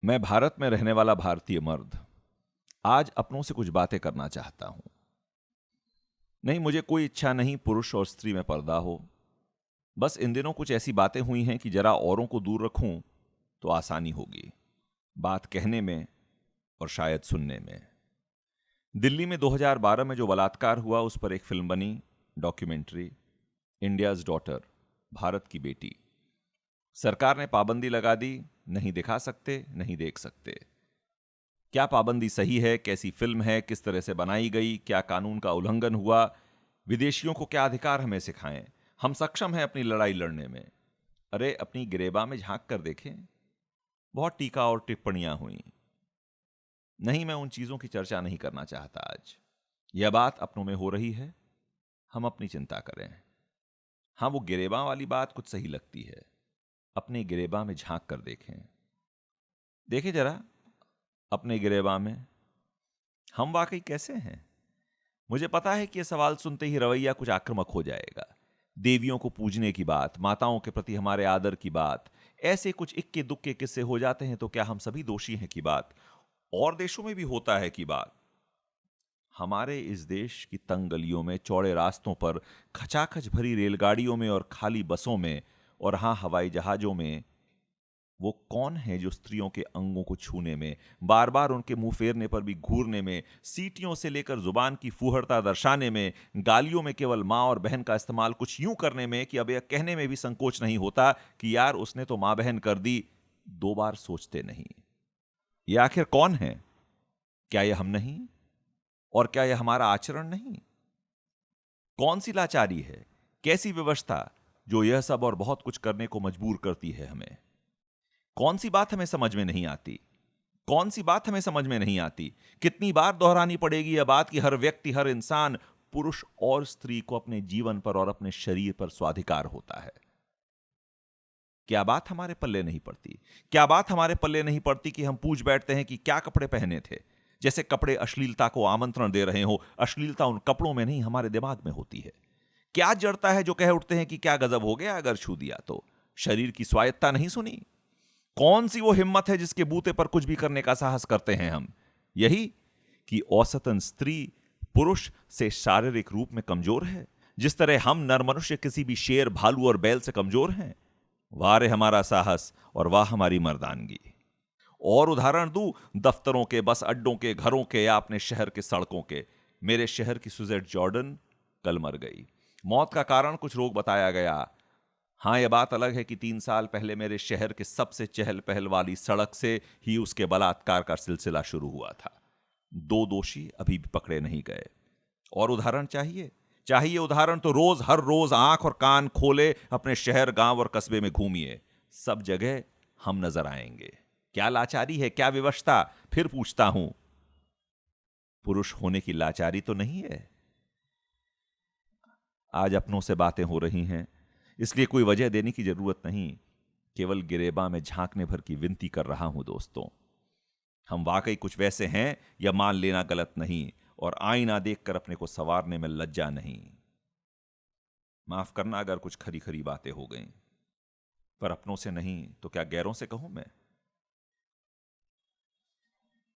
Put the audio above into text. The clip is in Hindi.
मैं भारत में रहने वाला भारतीय मर्द आज अपनों से कुछ बातें करना चाहता हूं। नहीं, मुझे कोई इच्छा नहीं पुरुष और स्त्री में पर्दा हो। बस इन दिनों कुछ ऐसी बातें हुई हैं कि जरा औरों को दूर रखूं तो आसानी होगी बात कहने में और शायद सुनने में। दिल्ली में 2012 में जो बलात्कार हुआ उस पर एक फिल्म बनी, डॉक्यूमेंट्री इंडियाज डॉटर, भारत की बेटी। सरकार ने पाबंदी लगा दी, नहीं दिखा सकते, नहीं देख सकते। क्या पाबंदी सही है, कैसी फिल्म है, किस तरह से बनाई गई, क्या कानून का उल्लंघन हुआ, विदेशियों को क्या अधिकार हमें सिखाएं, हम सक्षम हैं अपनी लड़ाई लड़ने में। अरे अपनी गिरेबा में झांक कर देखें। बहुत टीका और टिप्पणियां हुई। नहीं, मैं उन चीजों की चर्चा नहीं करना चाहता आज। यह बात अपनों में हो रही है, हम अपनी चिंता करें। हाँ, वो गिरेबा वाली बात कुछ सही लगती है। अपने गिरेबा में झांक कर देखें। देखें जरा अपने गिरेबा में हम वाकई कैसे हैं। मुझे पता है कि यह सवाल सुनते ही रवैया कुछ आक्रामक हो जाएगा। देवियों को पूजने की बात, माताओं के प्रति हमारे आदर की बात, ऐसे कुछ इक्के दुक्के किस्से हो जाते हैं तो क्या हम सभी दोषी हैं की बात, और देशों में भी होता है की बात। हमारे इस देश की तंग गलियों में, चौड़े रास्तों पर, खचाखच भरी रेलगाड़ियों में और खाली बसों में और हां हवाई जहाजों में वो कौन है जो स्त्रियों के अंगों को छूने में, बार बार उनके मुंह फेरने पर भी घूरने में, सीटियों से लेकर जुबान की फूहड़ता दर्शाने में, गालियों में केवल मां और बहन का इस्तेमाल कुछ यूं करने में कि अब यह कहने में भी संकोच नहीं होता कि यार उसने तो मां बहन कर दी, दो बार सोचते नहीं। यह आखिर कौन है? क्या यह हम नहीं? और क्या यह हमारा आचरण नहीं? कौन सी लाचारी है, कैसी व्यवस्था जो यह सब और बहुत कुछ करने को मजबूर करती है हमें? कौन सी बात हमें समझ में नहीं आती? कौन सी बात हमें समझ में नहीं आती? कितनी बार दोहरानी पड़ेगी यह बात कि हर व्यक्ति, हर इंसान, पुरुष और स्त्री को अपने जीवन पर और अपने शरीर पर स्वाधिकार होता है। क्या बात हमारे पल्ले नहीं पड़ती? क्या बात हमारे पल्ले नहीं पड़ती कि हम पूछ बैठते हैं कि क्या कपड़े पहने थे, जैसे कपड़े अश्लीलता को आमंत्रण दे रहे हो। अश्लीलता उन कपड़ों में नहीं, हमारे दिमाग में होती है। क्या जड़ता है जो कह उठते हैं कि क्या गजब हो गया अगर छू दिया तो? शरीर की स्वायत्ता नहीं सुनी? कौन सी वो हिम्मत है जिसके बूते पर कुछ भी करने का साहस करते हैं हम? यही कि औसतन स्त्री पुरुष से शारीरिक रूप में कमजोर है, जिस तरह हम नर मनुष्य किसी भी शेर, भालू और बैल से कमजोर हैं। वाह रे हमारा साहस और वाह हमारी मर्दानगी। और उदाहरण दूं दफ्तरों के, बस अड्डों के, घरों के या अपने शहर के सड़कों के। मेरे शहर की सुजेट जॉर्डन कल मर गई। मौत का कारण कुछ रोग बताया गया। हां, यह बात अलग है कि 3 साल पहले मेरे शहर के सबसे चहल पहल वाली सड़क से ही उसके बलात्कार का सिलसिला शुरू हुआ था। 2 दोषी अभी भी पकड़े नहीं गए। और उदाहरण चाहिए? चाहिए उदाहरण तो रोज, हर रोज आंख और कान खोले अपने शहर, गांव और कस्बे में घूमिए। सब जगह हम नजर आएंगे। क्या लाचारी है, क्या विवशता? फिर पूछता हूं, पुरुष होने की लाचारी तो नहीं है? आज अपनों से बातें हो रही हैं, इसलिए कोई वजह देने की जरूरत नहीं। केवल गिरेबा में झांकने भर की विनती कर रहा हूं दोस्तों। हम वाकई कुछ वैसे हैं, यह मान लेना गलत नहीं, और आईना देखकर अपने को संवारने में लज्जा नहीं। माफ करना अगर कुछ खरी खरी बातें हो गईं, पर अपनों से नहीं तो क्या गैरों से कहूं मैं?